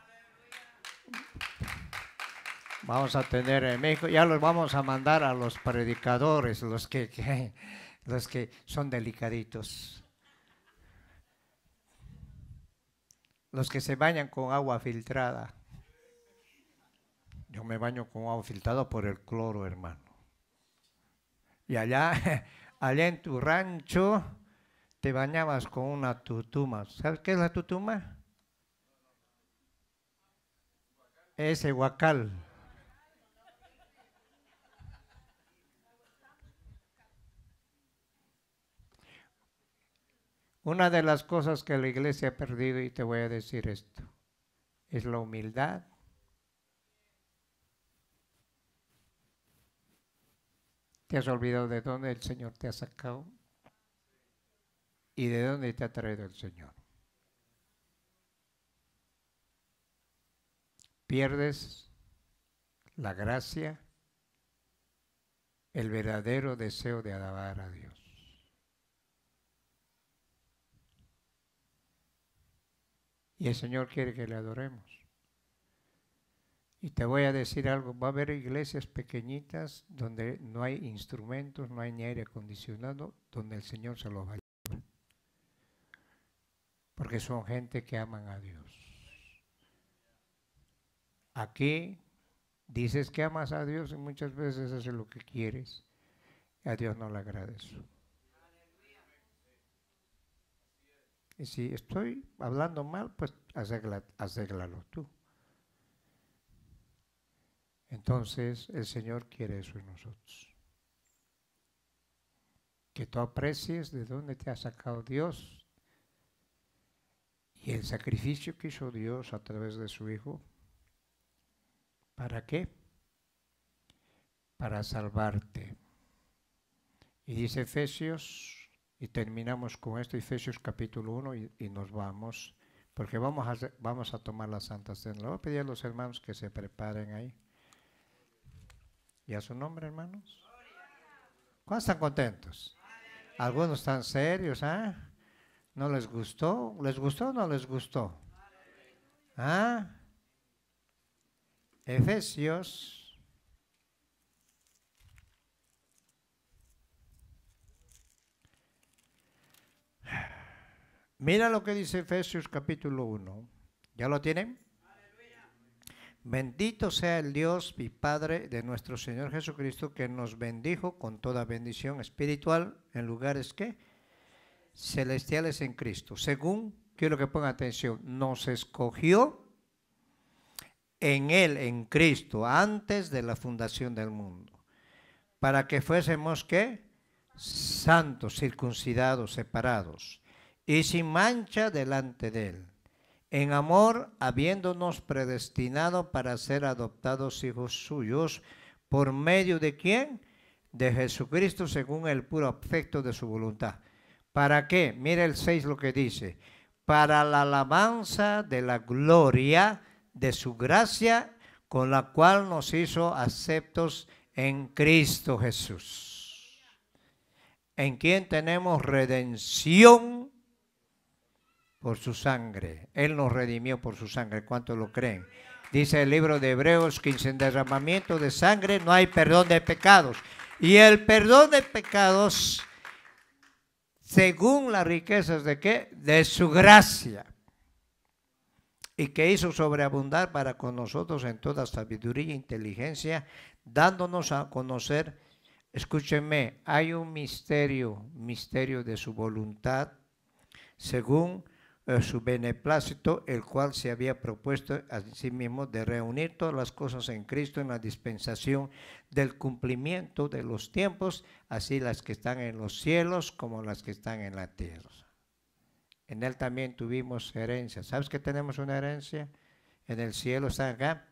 Vamos a tener en México, ya los vamos a mandar a los predicadores, los que son delicaditos. Los que se bañan con agua filtrada. Yo me baño con agua filtrada por el cloro, hermano. Y allá en tu rancho te bañabas con una tutuma. ¿Sabes qué es la tutuma? Ese huacal. Una de las cosas que la iglesia ha perdido, y te voy a decir esto, es la humildad. Te has olvidado de dónde el Señor te ha sacado y de dónde te ha traído el Señor. Pierdes la gracia, el verdadero deseo de alabar a Dios. Y el Señor quiere que le adoremos. Y te voy a decir algo, va a haber iglesias pequeñitas donde no hay instrumentos, no hay ni aire acondicionado, donde el Señor se los va a llevar. Porque son gente que aman a Dios. Aquí dices que amas a Dios y muchas veces haces lo que quieres. A Dios no le agrada eso. Y si estoy hablando mal, pues arréglalo tú. Entonces el Señor quiere eso en nosotros. Que tú aprecies de dónde te ha sacado Dios y el sacrificio que hizo Dios a través de su Hijo. ¿Para qué? Para salvarte. Y dice Efesios, y terminamos con esto, Efesios capítulo 1, y nos vamos, porque vamos a tomar la Santa Cena. Le voy a pedir a los hermanos que se preparen ahí. ¿Y a su nombre, hermanos? ¿Cuántos están contentos? Algunos están serios, ¿ah? ¿No les gustó? ¿Les gustó o no les gustó? ¿Ah? Efesios. Mira lo que dice Efesios capítulo 1. ¿Ya lo tienen? Bendito sea el Dios y Padre de nuestro Señor Jesucristo, que nos bendijo con toda bendición espiritual en lugares que celestiales en Cristo. Según, quiero que pongan atención, nos escogió en Él, en Cristo, antes de la fundación del mundo, para que fuésemos ¿qué? Santos, circuncidados, separados y sin mancha delante de Él, en amor, habiéndonos predestinado para ser adoptados hijos suyos, ¿por medio de quién? De Jesucristo, según el puro afecto de su voluntad. ¿Para qué? Mira el 6 lo que dice. Para la alabanza de la gloria de su gracia, con la cual nos hizo aceptos en Cristo Jesús, en quien tenemos redención por su sangre. Él nos redimió por su sangre. ¿Cuántos lo creen? Dice el libro de Hebreos que sin derramamiento de sangre no hay perdón de pecados. Y el perdón de pecados, según las riquezas de ¿qué? De su gracia. Y que hizo sobreabundar para con nosotros en toda sabiduría e inteligencia, dándonos a conocer, escúchenme, hay un misterio de su voluntad, según su beneplácito, el cual se había propuesto a sí mismo de reunir todas las cosas en Cristo en la dispensación del cumplimiento de los tiempos, así las que están en los cielos como las que están en la tierra. En Él también tuvimos herencia. ¿Sabes que tenemos una herencia? En el cielo está acá.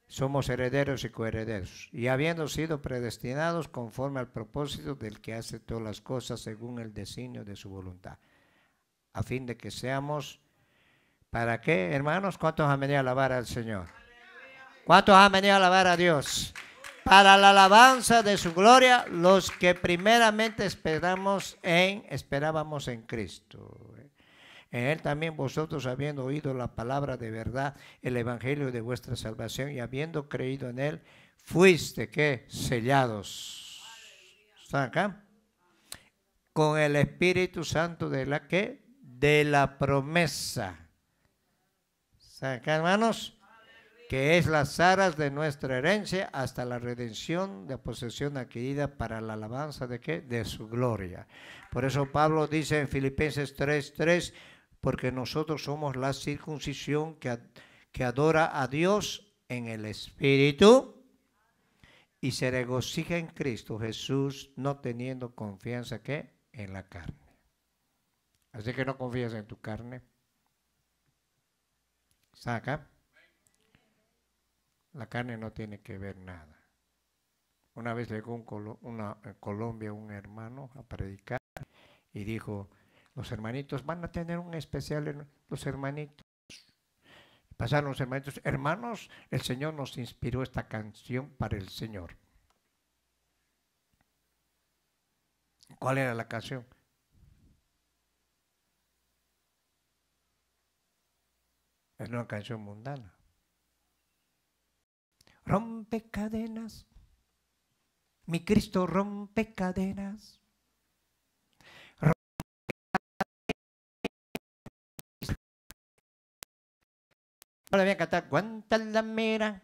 Somos herederos y coherederos. Y habiendo sido predestinados conforme al propósito del que hace todas las cosas según el designio de su voluntad, a fin de que seamos, ¿para qué, hermanos? ¿Cuántos han venido a alabar al Señor? ¿Cuántos han venido a alabar a Dios? Para la alabanza de su gloria, los que primeramente esperábamos en Cristo. En Él también vosotros, habiendo oído la palabra de verdad, el evangelio de vuestra salvación, y habiendo creído en Él, fuiste, ¿qué? Sellados. ¿Están acá? Con el Espíritu Santo de la ¿qué? De la promesa. ¿Están acá, hermanos? Que es las aras de nuestra herencia hasta la redención de posesión adquirida para la alabanza de ¿qué? De su gloria. Por eso Pablo dice en Filipenses 3:3, porque nosotros somos la circuncisión que adora a Dios en el Espíritu y se regocija en Cristo Jesús, no teniendo confianza ¿qué? En la carne. Así que no confías en tu carne. ¿Saca? La carne no tiene que ver nada. Una vez llegó en Colombia un hermano a predicar y dijo, los hermanitos van a tener un especial, los hermanitos. Pasaron los hermanitos, hermanos, el Señor nos inspiró esta canción para el Señor. ¿Cuál era la canción? Es una canción mundana. Rompe cadenas, mi Cristo rompe cadenas. Ahora voy a cantar Guantanamera,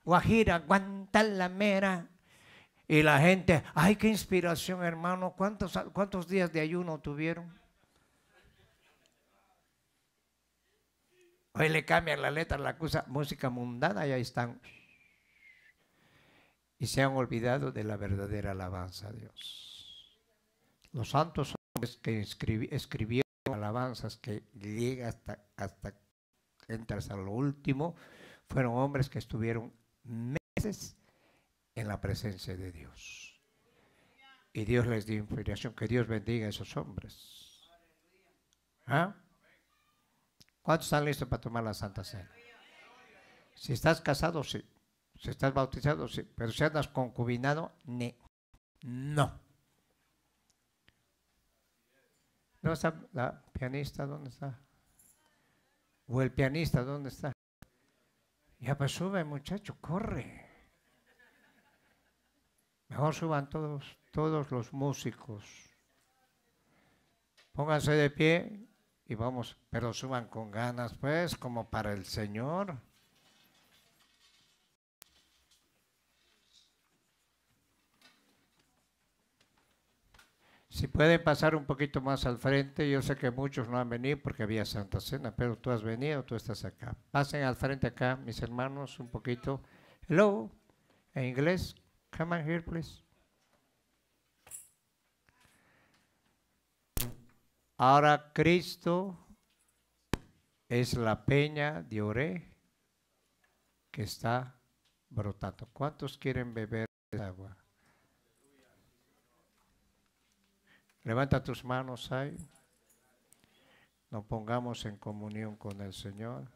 Guajira, Guantanamera. Y la gente, ay, qué inspiración, hermano. ¿Cuántos días de ayuno tuvieron? Hoy le cambian la letra, la cosa, música mundana y ahí están. Y se han olvidado de la verdadera alabanza a Dios. Los santos hombres que escribieron alabanzas que llega hasta entras a lo último, fueron hombres que estuvieron meses en la presencia de Dios. Y Dios les dio inspiración. Que Dios bendiga a esos hombres. ¿Ah? ¿Cuántos están listos para tomar la Santa Cena? Si estás casado, sí. Si estás bautizado, sí. Pero si andas concubinado, no. ¿Dónde está la pianista? ¿Dónde está? ¿O el pianista? ¿Dónde está? Ya pues sube, muchacho, corre. Mejor suban todos los músicos. Pónganse de pie y vamos, pero suban con ganas, pues, como para el Señor. Si pueden pasar un poquito más al frente, yo sé que muchos no han venido porque había Santa Cena, pero tú has venido, tú estás acá. Pasen al frente acá, mis hermanos, un poquito. Hello, en inglés, come on here, please. Ahora Cristo es la peña de Oré que está brotando. ¿Cuántos quieren beber agua? Levanta tus manos ahí. Nos pongamos en comunión con el Señor.